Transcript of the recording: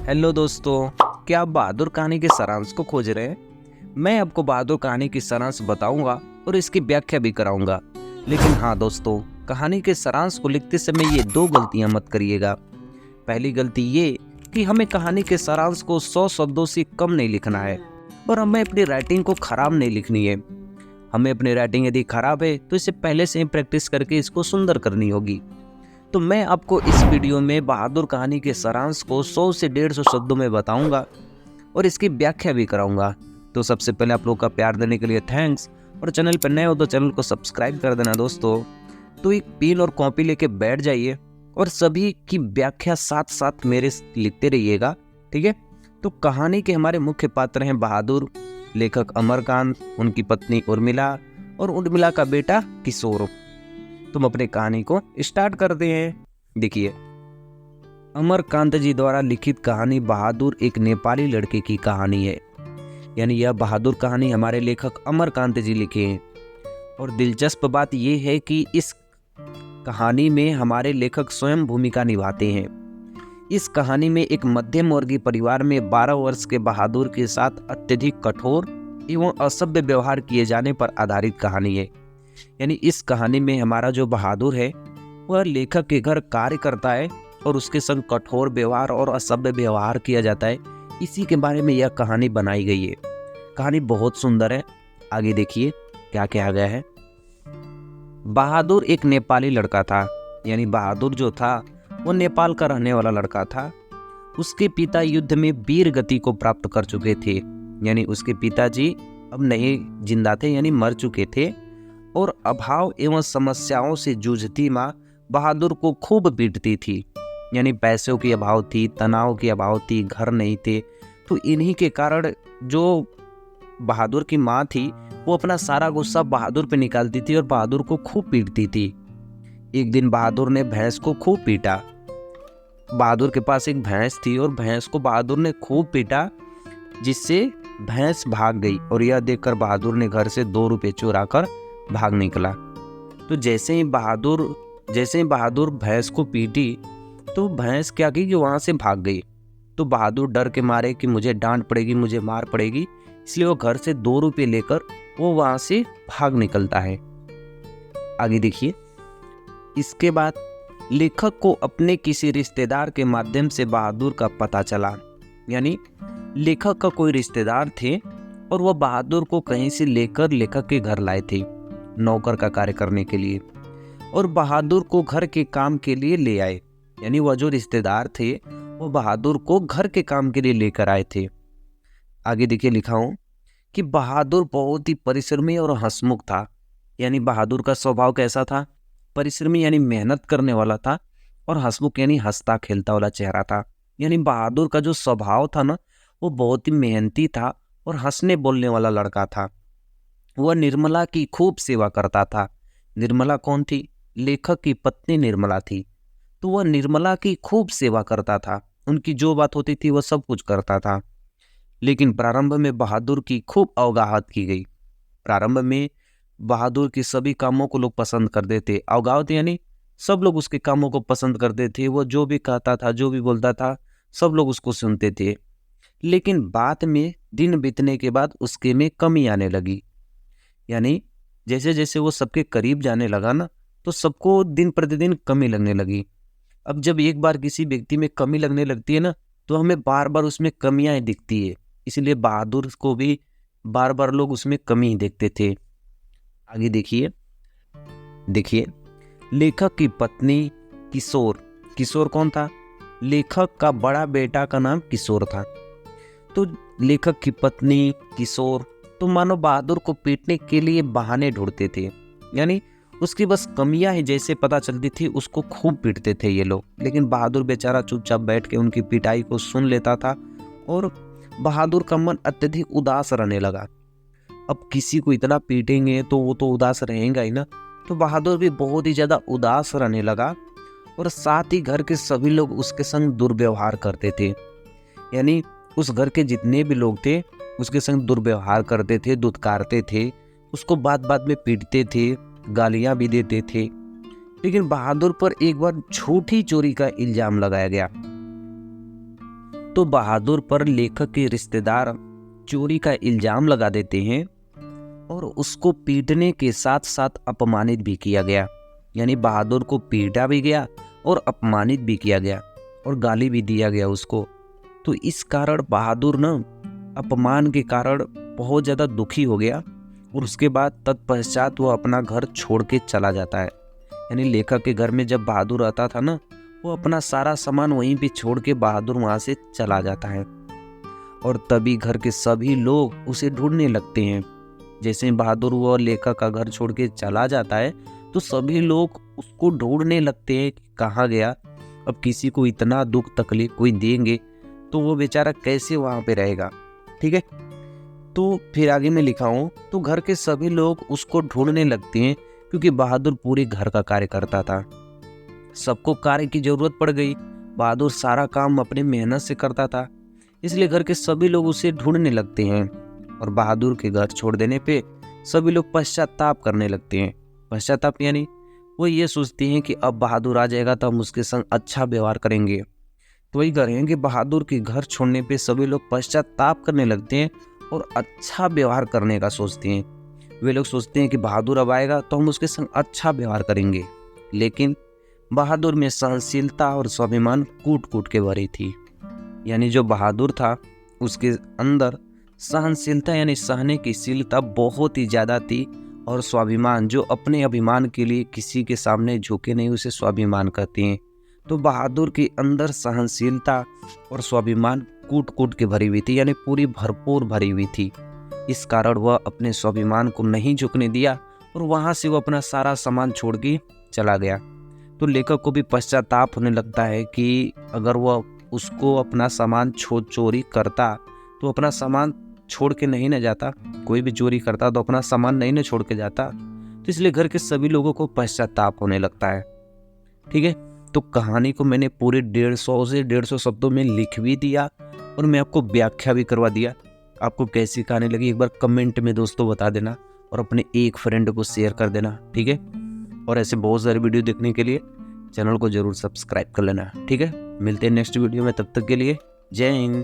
Hello दोस्तों, क्या आप बहादुर कहानी के सारांश को खोज रहे हैं? मैं आपको बहादुर कहानी की सारांश बताऊंगा और इसकी व्याख्या भी कराऊंगा। लेकिन हाँ दोस्तों, कहानी के सारांश को लिखते समय ये दो गलतियां मत करिएगा। पहली गलती ये कि हमें कहानी के सारांश को 100 शब्दों से कम नहीं लिखना है और हमें अपनी राइटिंग को खराब नहीं लिखनी है। हमें अपनी राइटिंग यदि खराब है तो इसे पहले से ही प्रैक्टिस करके इसको सुंदर करनी होगी। तो मैं आपको इस वीडियो में बहादुर कहानी के सारांश को 100 से 150 शब्दों में बताऊंगा और इसकी व्याख्या भी कराऊंगा। तो सबसे पहले आप लोग का प्यार देने के लिए थैंक्स, और चैनल पर नए हो तो चैनल को सब्सक्राइब कर देना दोस्तों। तो एक पेन और कॉपी लेके बैठ जाइए और सभी की व्याख्या साथ साथ मेरे लिखते रहिएगा, ठीक है? तो कहानी के हमारे मुख्य पात्र हैं बहादुर, लेखक अमरकांत, उनकी पत्नी उर्मिला और उर्मिला का बेटा किशोर। तुम अपनी कहानी को स्टार्ट करते हैं। देखिए, अमरकांत जी द्वारा लिखित कहानी बहादुर एक नेपाली लड़के की कहानी है। यानी यह बहादुर कहानी हमारे लेखक अमरकांत जी लिखे हैं। और दिलचस्प बात यह है कि इस कहानी में हमारे लेखक स्वयं भूमिका निभाते हैं। इस कहानी में एक मध्यम वर्गीय परिवार में 12 वर्ष के बहादुर के साथ अत्यधिक कठोर एवं असभ्य व्यवहार किए जाने पर आधारित कहानी है। यानी इस कहानी में हमारा जो बहादुर है वह लेखक के घर कार्य करता है और उसके संग कठोर व्यवहार और असभ्य व्यवहार किया जाता है। इसी के बारे में यह कहानी बनाई गई है। कहानी बहुत सुंदर है। आगे देखिए क्या कहा गया है। बहादुर एक नेपाली लड़का था। यानी बहादुर जो था वो नेपाल का रहने वाला लड़का था। उसके पिता युद्ध में वीर गति को प्राप्त कर चुके थे। यानी उसके पिताजी अब नहीं जिंदा थे, यानी मर चुके थे। और अभाव एवं समस्याओं से जूझती माँ बहादुर को खूब पीटती थी। यानी पैसों की अभाव थी, तनाव की अभाव थी, घर नहीं थे। तो इन्हीं के कारण जो बहादुर की माँ थी वो अपना सारा गुस्सा बहादुर पे निकालती थी और बहादुर को खूब पीटती थी। एक दिन बहादुर ने भैंस को खूब पीटा। बहादुर के पास एक भैंस थी और भैंस को बहादुर ने खूब पीटा, जिससे भैंस भाग गई। और यह देखकर बहादुर ने घर से 2 रुपये चुरा कर भाग निकला। तो जैसे ही बहादुर भैंस को पीटी तो भैंस क्या की कि वहां से भाग गई। तो बहादुर डर के मारे कि मुझे डांट पड़ेगी, मुझे मार पड़ेगी, इसलिए वो घर से 2 रुपये लेकर वो वहां से भाग निकलता है। आगे देखिए। इसके बाद लेखक को अपने किसी रिश्तेदार के माध्यम से बहादुर का पता चला। यानी लेखक का कोई रिश्तेदार थे और वह बहादुर को कहीं से लेकर लेखक के घर लाए थे नौकर का कार्य करने के लिए, और बहादुर को घर के काम के लिए ले आए। यानी वह जो रिश्तेदार थे वो बहादुर को घर के काम के लिए लेकर आए थे। आगे देखिए, लिखा हूं कि बहादुर बहुत ही परिश्रमी और हंसमुख था। यानी बहादुर का स्वभाव कैसा था? परिश्रमी यानी मेहनत करने वाला था, और हंसमुख यानी हंसता खेलता वाला चेहरा था। यानी बहादुर का जो स्वभाव था ना, वो बहुत ही मेहनती था और हंसने बोलने वाला लड़का था। वह निर्मला की खूब सेवा करता था। निर्मला कौन थी? लेखक की पत्नी निर्मला थी। तो वह निर्मला की खूब सेवा करता था। उनकी जो बात होती थी वह सब कुछ करता था। लेकिन प्रारंभ में बहादुर की खूब अवगाहत की गई। प्रारंभ में बहादुर की सभी कामों को लोग पसंद करते थे। अवगाहत यानी सब लोग उसके कामों को पसंद करते थे। वो जो भी कहता था, जो भी बोलता था, सब लोग उसको सुनते थे। लेकिन बाद में दिन बीतने के बाद उसके में कमी आने लगी। यानी जैसे जैसे वो सबके करीब जाने लगा ना, तो सबको दिन प्रतिदिन कमी लगने लगी। अब जब एक बार किसी व्यक्ति में कमी लगने लगती है ना, तो हमें बार बार उसमें कमियां दिखती है। इसलिए बहादुर को भी बार बार लोग उसमें कमी ही देखते थे। आगे देखिए, लेखक की पत्नी किशोर। किशोर कौन था? लेखक का बड़ा बेटा का नाम किशोर था। तो लेखक की पत्नी किशोर तो मानो बहादुर को पीटने के लिए बहाने ढूंढते थे। यानी उसकी बस कमियां ही जैसे पता चलती थी उसको खूब पीटते थे ये लोग। लेकिन बहादुर बेचारा चुपचाप बैठ के उनकी पिटाई को सुन लेता था और बहादुर का मन अत्यधिक उदास रहने लगा। अब किसी को इतना पीटेंगे तो वो तो उदास रहेगा ही ना। तो बहादुर भी बहुत ही ज्यादा उदास रहने लगा और साथ ही घर के सभी लोग उसके संग दुर्व्यवहार करते थे। यानी उस घर के जितने भी लोग थे उसके संग दुर्व्यवहार करते थे, दुत्कारते थे, उसको बात बात में पीटते थे, गालियां भी देते थे। लेकिन बहादुर पर एक बार झूठी चोरी का इल्जाम लगाया गया। तो तो बहादुर पर लेखक के रिश्तेदार चोरी का इल्जाम लगा देते हैं और उसको पीटने के साथ साथ अपमानित भी किया गया। यानी बहादुर को पीटा भी गया और अपमानित भी किया गया और गाली भी दिया गया उसको। तो इस कारण बहादुर ना अपमान के कारण बहुत ज़्यादा दुखी हो गया और उसके बाद तत्पश्चात वो अपना घर छोड़ के चला जाता है। यानी लेखक के घर में जब बहादुर आता था ना, वो अपना सारा सामान वहीं पे छोड़ के बहादुर वहाँ से चला जाता है और तभी घर के सभी लोग उसे ढूंढने लगते हैं। जैसे ही बहादुर वो लेखक का घर छोड़ के चला जाता है तो सभी लोग उसको ढूंढने लगते हैं कि कहाँ गया। अब किसी को इतना दुख तकलीफ कोई देंगे तो वो बेचारा कैसे वहाँ पे रहेगा। ठीक है, तो फिर आगे मैं लिखा हूँ, तो घर के सभी लोग उसको ढूंढने लगते हैं क्योंकि बहादुर पूरे घर का कार्य करता था। सबको कार्य की जरूरत पड़ गई। बहादुर सारा काम अपनी मेहनत से करता था, इसलिए घर के सभी लोग उसे ढूंढने लगते हैं और बहादुर के घर छोड़ देने पे सभी लोग पश्चाताप करने लगते हैं। पश्चाताप यानी वो ये सोचते हैं कि अब बहादुर आ जाएगा तो हम उसके संग अच्छा व्यवहार करेंगे। तो वही करेंगे, बहादुर के घर छोड़ने पे सभी लोग पश्चाताप करने लगते हैं और अच्छा व्यवहार करने का सोचते हैं। वे लोग सोचते हैं कि बहादुर अब आएगा तो हम उसके संग अच्छा व्यवहार करेंगे। लेकिन बहादुर में सहनशीलता और स्वाभिमान कूट कूट के भरी थी। यानी जो बहादुर था उसके अंदर सहनशीलता यानी सहने की शीलता बहुत ही ज़्यादा थी और स्वाभिमान, जो अपने अभिमान के लिए किसी के सामने झुके नहीं उसे स्वाभिमान कहते हैं। तो बहादुर के अंदर सहनशीलता और स्वाभिमान कूट कूट के भरी हुई थी, यानी पूरी भरपूर भरी हुई थी। इस कारण वह अपने स्वाभिमान को नहीं झुकने दिया और वहाँ से वह अपना सारा सामान छोड़ के चला गया। तो लेखक को भी पश्चाताप होने लगता है कि अगर वह उसको अपना सामान चोरी करता तो अपना सामान छोड़ के नहीं न जाता। कोई भी चोरी करता तो अपना सामान नहीं न छोड़ के जाता। तो इसलिए घर के सभी लोगों को पश्चाताप होने लगता है। ठीक है, तो कहानी को मैंने पूरे 150 से 150 शब्दों में लिख भी दिया और मैं आपको व्याख्या भी करवा दिया। आपको कैसी कहानी लगी एक बार कमेंट में दोस्तों बता देना और अपने एक फ्रेंड को शेयर कर देना। ठीक है, और ऐसे बहुत सारे वीडियो देखने के लिए चैनल को जरूर सब्सक्राइब कर लेना। ठीक है, मिलते हैं नेक्स्ट वीडियो में, तब तक के लिए जय हिंद।